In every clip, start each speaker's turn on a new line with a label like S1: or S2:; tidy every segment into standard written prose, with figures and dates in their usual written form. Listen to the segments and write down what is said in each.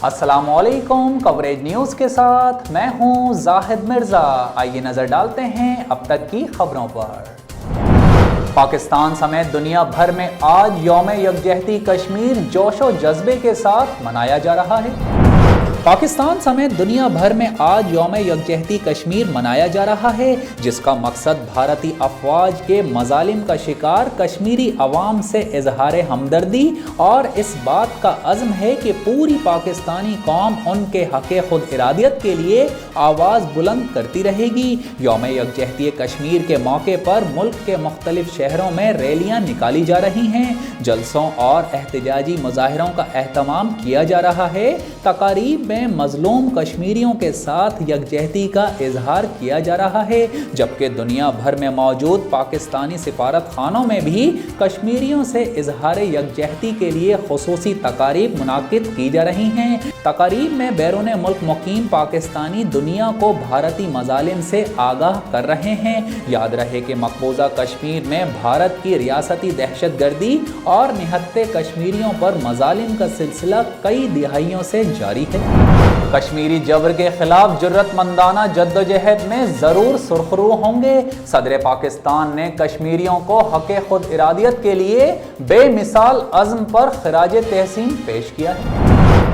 S1: अस्सलाम वालेकुम। Coverage news के साथ मैं हूं जाहिद मिर्ज़ा। आइए नज़र डालते हैं अब तक की खबरों पर। पाकिस्तान समेत दुनिया भर में आज यौम यकजहती कश्मीर जोशो जज्बे के साथ मनाया जा रहा है। पाकिस्तान समेत दुनिया भर में आज यौम यकजहती कश्मीर मनाया जा रहा है, जिसका मकसद भारतीय अफवाज के मजालिम का शिकार कश्मीरी अवाम से इजहार हमदर्दी और इस बात का अज़्म है कि पूरी पाकिस्तानी कौम उनके हक़ खुद इरादियत के लिए आवाज़ बुलंद करती रहेगी। यौम यकजहती कश्मीर के मौके पर मुल्क के मुख्तलिफ शहरों में रैलियाँ निकाली जा रही हैं, जलसों और एहतजाजी मुजाहरों का एहतमाम किया जा रहा है। तकारीब में मजलूम कश्मीरियों के साथ यकजहती का इजहार किया जा रहा है, जबकि दुनिया भर में मौजूद पाकिस्तानी सिफारत खानों में भी कश्मीरियों से इजहार यकजहती के लिए खुसूसी तकारीब मुनाकिद की जा रही हैं। तकारीब में बैरून मुल्क मुकीम पाकिस्तानी दुनिया को भारतीय मजालिम से आगाह कर रहे हैं। याद रहे कि मकबूजा कश्मीर में भारत की रियासती दहशत गर्दी और निहत्ते कश्मीरियों पर मजालिम का सिलसिला कई दिहाइयों से जारी है। कश्मीरी जबर के खिलाफ जुर्रतमंदाना जद्दोजहद में ज़रूर सुरखरू होंगे। सदर पाकिस्तान ने कश्मीरियों को हक़ खुद इरादियत के लिए बेमिसाल अज़्म पर खिराज तहसीन पेश किया है।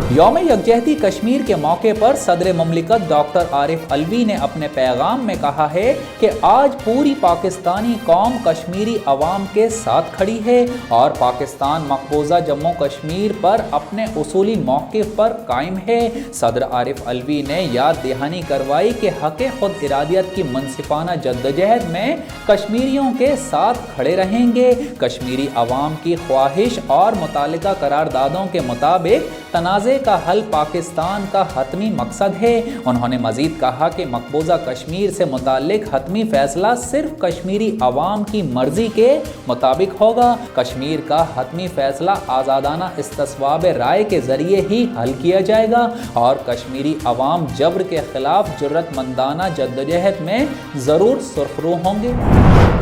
S1: यौम यकजहती कश्मीर के मौके पर सदर मुमलिकत डॉक्टर आरिफ अलवी ने अपने पैगाम में कहा है कि आज पूरी पाकिस्तानी कौम कश्मीरी अवाम के साथ खड़ी है और पाकिस्तान मकबूजा जम्मू कश्मीर पर अपने उसूली मौक़िफ़ पर कायम है। सदर आरिफ अलवी ने याद दहानी करवाई कि हक़ खुद इरादियत की मुनसिफाना जद्दोजहद में कश्मीरियों के साथ खड़े रहेंगे। कश्मीरी अवाम की ख्वाहिश और मुतालिका करारदादों के मुताबिक तनाज़े का हल पाकिस्तान का हतमी मकसद है। उन्होंने मजीद कहा कि मकबूजा कश्मीर से मुताल्लिक हतमी फैसला सिर्फ कश्मीरी अवाम की मर्जी के मुताबिक होगा। कश्मीर का हतमी फैसला आज़ादाना इस्तिस्वाब राय के जरिए ही हल किया जाएगा और कश्मीरी अवाम जबर के खिलाफ जुर्रतमंदाना जद्दोजहद में ज़रूर सुरखरू होंगे।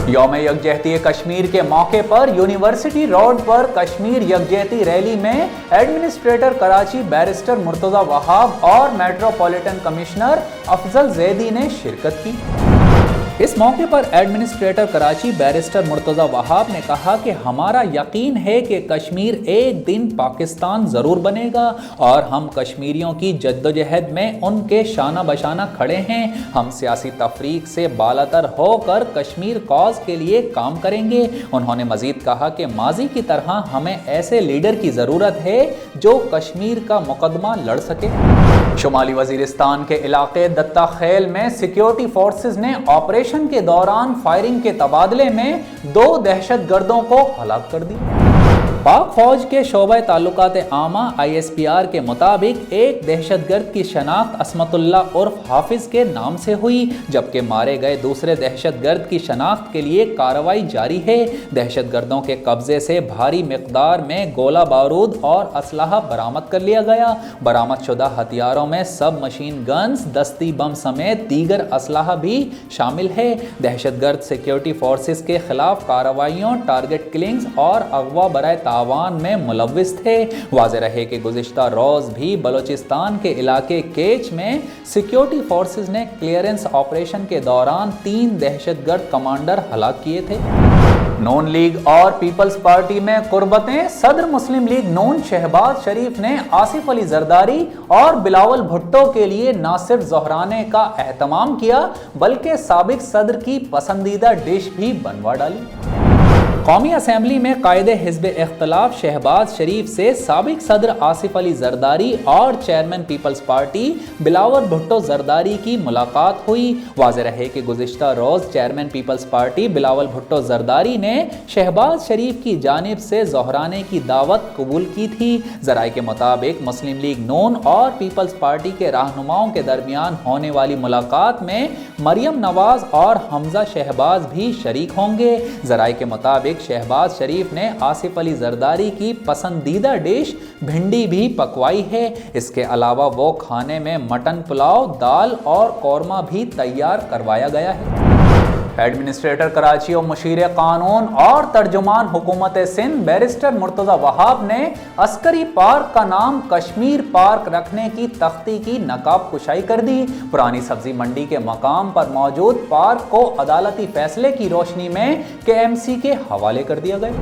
S1: यौम यकजहती कश्मीर के मौके पर यूनिवर्सिटी रोड पर कश्मीर यकजहती रैली में एडमिनिस्ट्रेटर कराची बैरिस्टर मुर्तज़ा वहाब और मेट्रोपॉलिटन कमिश्नर अफजल जैदी ने शिरकत की। इस मौके पर एडमिनिस्ट्रेटर कराची बैरिस्टर मुर्तज़ा वहाब ने कहा कि हमारा यकीन है कि कश्मीर एक दिन पाकिस्तान ज़रूर बनेगा और हम कश्मीरियों की जद्दोजहद में उनके शाना बशाना खड़े हैं। हम सियासी तफरीक से बालातर होकर कश्मीर कॉज के लिए काम करेंगे। उन्होंने मजीद कहा कि माजी की तरह हमें ऐसे लीडर की ज़रूरत है जो कश्मीर का मुकदमा लड़ सके। शुमाली वजीरिस्तान के इलाके दत्ता खेल में सिक्योरिटी फोर्सेस ने ऑपरेशन के दौरान फायरिंग के तबादले में 2 दहशतगर्दों को हलाक कर दी। पाक फौज के शोबे ताल्लुकात आमा ISPR के मुताबिक एक दहशतगर्द की शनाख्त असमतुल्ला उर्फ हाफिज के नाम से हुई, जबकि मारे गए दूसरे दहशतगर्द की शनाख्त के लिए कार्रवाई जारी है। दहशतगर्दों के कब्जे से भारी मिकदार में गोला बारूद और असलहा बरामद कर लिया गया। बरामद शुदा हथियारों में सब मशीन गन्स, दस्ती बम समेत दीगर असलहा भी शामिल है। दहशतगर्द सिक्योरिटी फोर्सेस के खिलाफ कार्रवाइयों, टारगेट किलिंग्स और अगवा बराए तावान में मुलव्विस थे। वाज़ेह रहे कि गुज़िश्ता रोज़ भी बलोचिस्तान के इलाके केच में सिक्योरिटी फोर्सेस ने क्लियरेंस ऑपरेशन के दौरान 3 दहशतगर्द कमांडर हलाक किए थे। नून लीग और पीपल्स पार्टी में कुर्बतें। सदर मुस्लिम लीग नून शहबाज शरीफ ने आसिफ अली जरदारी और बिलावल भुट्टो के लिए न सिर्फ ज़ोहराने का एहतमाम किया बल्कि साबिक सदर की पसंदीदा डिश भी बनवा डाली। कौमी असम्बली में कायदे हिज़्ब इख्तिलाफ शहबाज शरीफ से साबिक सदर आसिफ अली जरदारी और chairman Peoples Party Bilawal Bhutto Zardari की मुलाकात हुई। वाज़ेह रहे कि गुज़िश्ता रोज़ chairman Peoples Party Bilawal Bhutto Zardari ने शहबाज शरीफ की जानिब से ज़ोहराने की दावत कबूल की थी। ज़राए के मुताबिक मुस्लिम लीग नून और पीपल्स पार्टी के रहनुमाओं के दरमियान होने वाली मुलाकात में मरियम नवाज और हमजा शहबाज भी शरीक होंगे। ज़राए के मुताबिक शहबाज शरीफ ने आसिफ अली जरदारी की पसंदीदा डिश भिंडी भी पकवाई है। इसके अलावा वो खाने में मटन पुलाव, दाल और कौरमा भी तैयार करवाया गया है। एडमिनिस्ट्रेटर कराची और मुशीर कानून और तर्जुमान हुकूमत सिंध बैरिस्टर मुर्तज़ा वहाब ने अस्करी पार्क का नाम कश्मीर पार्क रखने की तख्ती की नकाब कुशाई कर दी। पुरानी सब्जी मंडी के मकाम पर मौजूद पार्क को अदालती फैसले की रोशनी में KMC के हवाले कर दिया गया।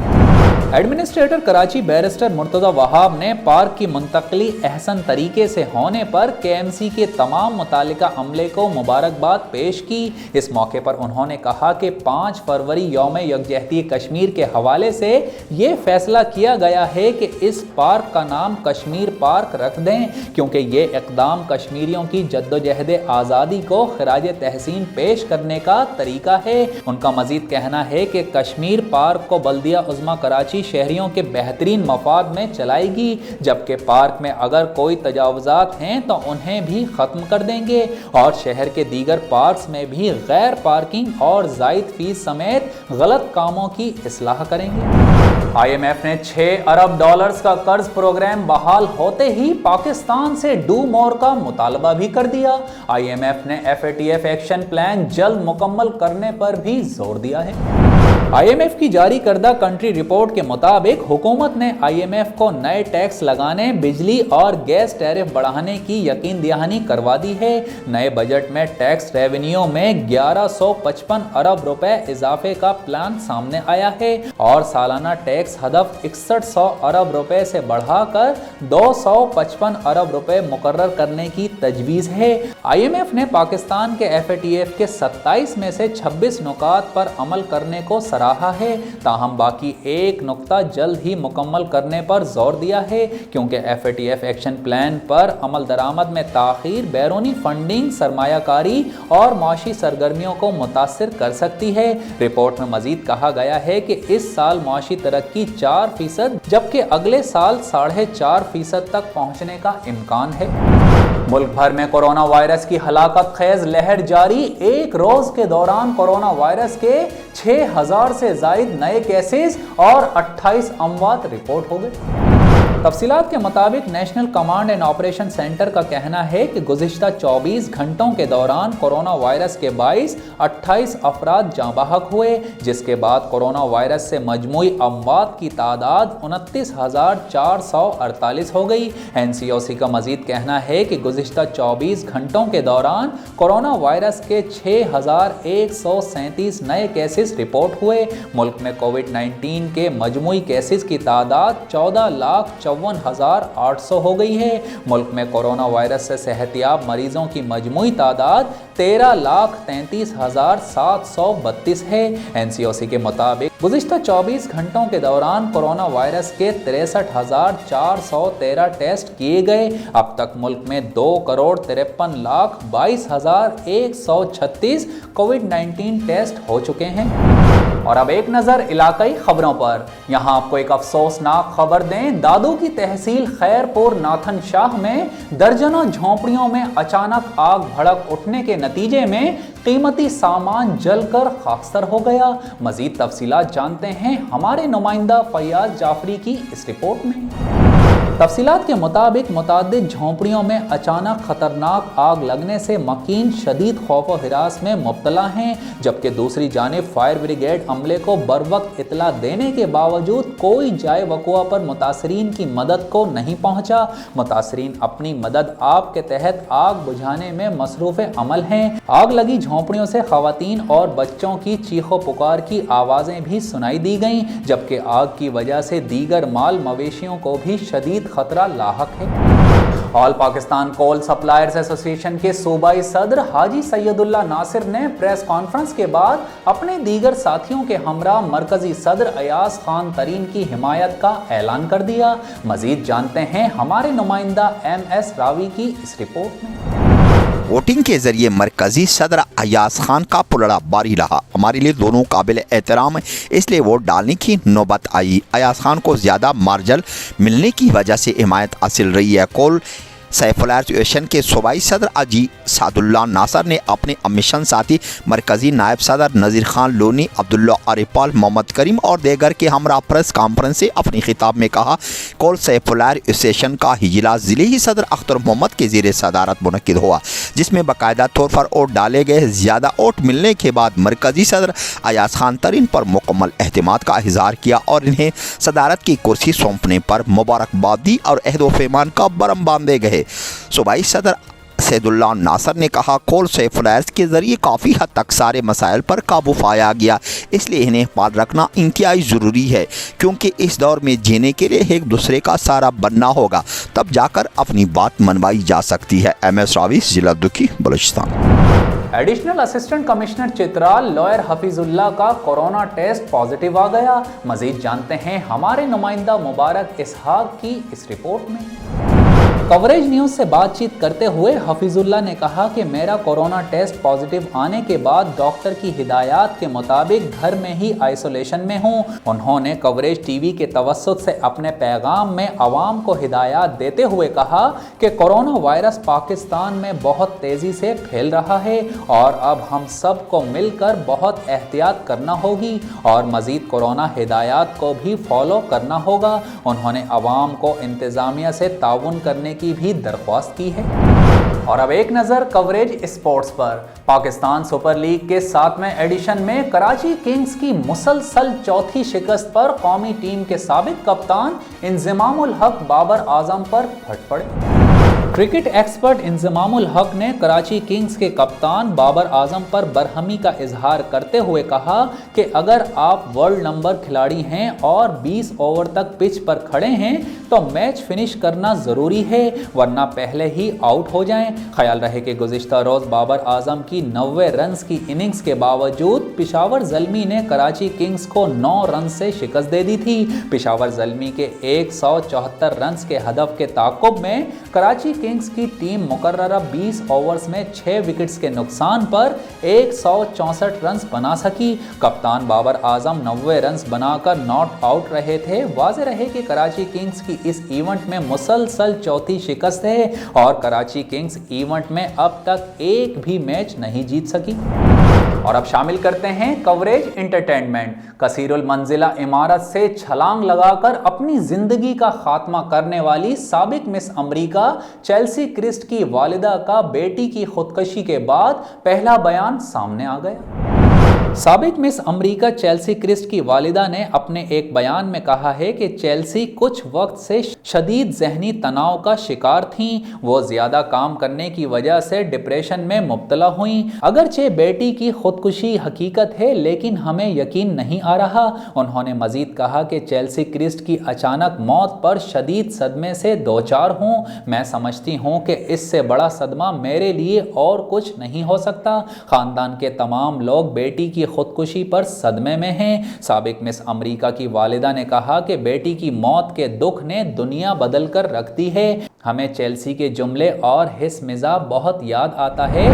S1: एडमिनिस्ट्रेटर कराची बैरिस्टर मुर्तज़ा वहाब ने पार्क की मुंतकली अहसन तरीके से होने पर KMC के तमाम मुतालिका अमले को मुबारकबाद पेश की। इस मौके पर उन्होंने कहा कि 5 फरवरी यौम यकजहती कश्मीर के हवाले से ये फैसला किया गया है कि इस पार्क का नाम कश्मीर पार्क रख दें, क्योंकि ये इक़दाम कश्मीरियों की जद्दोजहद आज़ादी को खिराज तहसीन पेश करने का तरीका है। उनका मजीद कहना है कि कश्मीर पार्क को बल्दिया उज़्मा कराची शहरियों के बेहतरीन मफाद में चलाएगी, जबकि पार्क में अगर कोई तजावुज़ात हैं तो उन्हें भी ख़त्म कर देंगे और शहर के दीगर पार्क्स में भी गैर पार्किंग और ज़ायद फीस समेत गलत कामों की इस्लाह करेंगे। IMF ने $6 अरब का कर्ज प्रोग्राम बहाल होते ही पाकिस्तान से डू मोर का मुतालबा भी कर दिया। IMF ने FATF एक्शन प्लान जल्द मुकम्मल करने पर भी जोर दिया है। IMF की जारी करदा कंट्री रिपोर्ट के मुताबिक हुकूमत ने IMF को नए टैक्स लगाने, बिजली और गैस टैरिफ बढ़ाने की यकीन दहानी करवा दी है। नए बजट में टैक्स रेवेन्यू में 1155 अरब रुपए इजाफे का प्लान सामने आया है और सालाना टैक्स हदफ 6100 अरब रुपए से बढ़ाकर 255 अरब रुपए मुकर्रर करने की तजवीज़ है। IMF ने पाकिस्तान के FATF के 27 में से 26 नुकात पर अमल करने को सराहा है, ताहम बाकी एक नुक्ता जल्द ही मुकम्मल करने पर जोर दिया है, क्योंकि FATF एक्शन प्लान पर अमल दरामद में ताख़ीर बैरूनी फंडिंग, सरमायाकारी और माशी सरगर्मियों को मुतासिर कर सकती है। रिपोर्ट में मजीद कहा गया है कि इस साल माशी तरक्की 4%, जबकि अगले साल 4.5% तक पहुँचने का इम्कान है। मुल्क भर में कोरोना वायरस की हलाकत खेज लहर जारी। एक रोज के दौरान कोरोना वायरस के 6000 से जायद नए केसेस और 28 अमवात रिपोर्ट हो गए। तफसीलात के मुताबिक national command and operation centre का कहना है कि गुज़िश्ता 24 घंटों के दौरान कोरोना वायरस के 28 अफराद जाँ बहक हुए, जिसके बाद कोरोना वायरस से मजमूई अमवात की तादाद 29,448 हो गई। NCOC का मजीद कहना है कि गुज़िश्ता 24 घंटों के दौरान कोरोना वायरस के 6,137 नए केसेस रिपोर्ट हुए। मुल्क में कोविड-19 के मजमूई केसेस की तादाद 14,54,800 हो गई है। मुल्क में कोरोना वायरस से सेहतियाब मरीजों की मजमूई तादाद 13,33,732 है। NCOC के मुताबिक गुज़िश्ता 24 घंटों के दौरान कोरोना वायरस के 63,413 टेस्ट किए गए। अब तक मुल्क में 2,53,22,136 कोविड-19 टेस्ट हो चुके हैं। और अब एक नज़र इलाकाई खबरों पर। यहाँ आपको एक अफसोसनाक खबर दें, दादू की तहसील खैरपुर नाथन शाह में दर्जनों झोंपड़ियों में अचानक आग भड़क उठने के नतीजे में कीमती सामान जलकर खाकसर हो गया। मजीद तफसीलात जानते हैं हमारे नुमाइंदा फैयाज जाफरी की इस रिपोर्ट में। तफसीलात के मुताबिक मुतादिद झोंपड़ियों में अचानक खतरनाक आग लगने से मकीन शदीद खौफ व हिरास में मुब्तला हैं, जबकि दूसरी जानिब फायर ब्रिगेड अमले को बरवक्त इतला देने के बावजूद कोई जाए वक़ुआ पर मुतासरीन की मदद को नहीं पहुँचा। मुतासरीन अपनी मदद आप के तहत आग बुझाने में मसरूफ़ अमल हैं। आग लगी झोंपड़ियों से ख़वातीन और बच्चों की चीखो पुकार की आवाज़ें भी सुनाई दी गईं, जबकि आग की वजह से दीगर माल मवेशियों को भी शदीद खतरा लाहक है। ऑल पाकिस्तान कोल सप्लायर्स एसोसिएशन के सूबाई सदर हाजी सैयदुल्लाह नासिर ने प्रेस कॉन्फ्रेंस के बाद अपने दीगर साथियों के हमरा मरकजी सदर अयाज खान तरीन की हिमायत का ऐलान कर दिया। मजीद जानते हैं हमारे नुमाइंदा MS रावी की इस रिपोर्ट में।
S2: वोटिंग के जरिए मरकजी सदर अयाज खान का पुलड़ा बारी रहा। हमारे लिए दोनों काबिल एहतराम है, इसलिए वोट डालने की नौबत आई। अयाज खान को ज़्यादा मार्जल मिलने की वजह से हिमायत हासिल रही है। कोल सैफुल्लाह एसोसिएशन के सूबाई सदर अजी सादुल्लाह नासर ने अपने मिशन साथी मरकजी नायब सदर नज़ीर खान लोनी, अब्दुल्ला अरिपाल, मोहम्मद करीम और दीगर के हमरा प्रेस कॉन्फ्रेंस से अपनी खिताब में कहा, कल सैफुल्लाह एसोसिएशन का इजलास ज़िले सदर अख्तर मोहम्मद के ज़ेर सदारत मुनक्किद हुआ, जिसमें बाकायदा तौर पर वोट डाले गए। ज़्यादा वोट मिलने के बाद मरकजी सदर अयाज खान तरीन पर मुकम्मल एहतिमाद का इजहार किया और इन्हें सदारत की कुर्सी सौंपने पर मुबारकबाद दी और अहद पैमान का बरम बांधे गए। सूबाई सदर सैदुल्लाह नासर ने कहा, कॉल सैफुल्लाह के ज़रिए काफ़ी हद तक सारे मसाइल पर काबू पाया गया, इसलिए इन्हें पाल रखना इंतहाई ज़रूरी है, क्योंकि इस दौर में जीने के लिए एक दूसरे का सहारा बनना होगा, तब जाकर अपनी बात मनवाई जा सकती है। MS रावीस, जिला दुखी, Balochistan.
S1: Additional assistant commissioner Chitral lawyer Hafizullah का कोरोना टेस्ट पॉजिटिव आ गया। मजीद जानते हैं हमारे नुमाइंदा मुबारक इसहाक की इस रिपोर्ट में। कवरेज न्यूज़ से बातचीत करते हुए हफीजुल्लाह ने कहा कि मेरा कोरोना टेस्ट पॉजिटिव आने के बाद डॉक्टर की हिदायत के मुताबिक घर में ही आइसोलेशन में हूँ। उन्होंने कवरेज टीवी के तवस्सुत से अपने पैगाम में अवाम को हिदायत देते हुए कहा कि कोरोना वायरस पाकिस्तान में बहुत तेज़ी से फैल रहा है और अब हम सब को मिलकर बहुत एहतियात करना होगी और मज़ीद कोरोना हिदायत को भी फॉलो करना होगा। उन्होंने अवाम को इंतज़ामिया से ताउन करने की भी दरख्वास्त की है। और अब एक नज़र कवरेज स्पोर्ट्स पर। पाकिस्तान सुपर लीग के 7वें एडिशन में कराची किंग्स की मुसलसल चौथी शिकस्त पर कौमी टीम के साबिक कप्तान इंज़मामुल हक बाबर आजम पर फट पड़े। क्रिकेट एक्सपर्ट इंज़मामुल हक ने कराची किंग्स के कप्तान बाबर आजम पर बरहमी का इजहार करते हुए कहा कि अगर आप वर्ल्ड नंबर खिलाड़ी हैं और 20 ओवर तक पिच पर खड़े हैं तो मैच फिनिश करना ज़रूरी है, वरना पहले ही आउट हो जाएं। ख्याल रहे कि गुज़िश्ता रोज़ बाबर आजम की 90 रन्स की इनिंग्स के बावजूद पेशावर ज़ल्मी ने कराची किंग्स को 9 रन से शिकस्त दे दी थी। पेशावर ज़ल्मी के 174 रन्स के हदफ के ताक़ुब में कराची किंग्स की टीम मुकर्ररा 20 ओवर्स में 6 विकेट्स के नुकसान पर 164 रन्स बना सकी। कप्तान बाबर आजम 90 रन्स बनाकर नॉट आउट रहे थे। वाज़ेह रहे कि कराची किंग्स की इस इवेंट में मुसलसल चौथी शिकस्त है और कराची किंग्स इवेंट में अब तक एक भी मैच नहीं जीत सकी। और अब शामिल करते हैं कवरेज एंटरटेनमेंट। कसीरुल मंजिला इमारत से छलांग लगाकर अपनी जिंदगी का खात्मा करने वाली साबिक मिस अमेरिका चेल्सी क्रिस्ट की वालिदा का बेटी की खुदकशी के बाद पहला बयान सामने आ गया। साबिक मिस अमेरिका चेल्सी क्रिस्ट की वालिदा ने अपने एक बयान में कहा है कि चेल्सी कुछ वक्त से शदीद जहनी तनाव का शिकार थीं। वो ज़्यादा काम करने की वजह से डिप्रेशन में मुब्तला हुईं। अगरचे बेटी की खुदकुशी हकीकत है, लेकिन हमें यकीन नहीं आ रहा। उन्होंने मज़ीद कहा कि चेल्सी क्रिस्ट की अचानक मौत पर शदीद सदमे से दो चार हूँ। मैं समझती हूँ कि इससे बड़ा सदमा मेरे लिए और कुछ नहीं हो सकता। ख़ानदान के तमाम लोग बेटी की खुदकुशी पर सदमे में हैं। साबिक मिस अमेरिका की वालिदा ने कहा कि बेटी की मौत के दुख ने दुनिया बदल कर रख दी है। हमें चेल्सी के जुमले और हिस मिज़ाज बहुत याद आता है।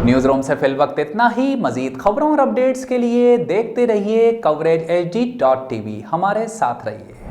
S1: न्यूज़ रूम से फिल वक्त इतना ही। मज़ीद खबरों और अपडेट्स के लिए देखते रहिए coveragehd.tv। हमारे साथ रहिए।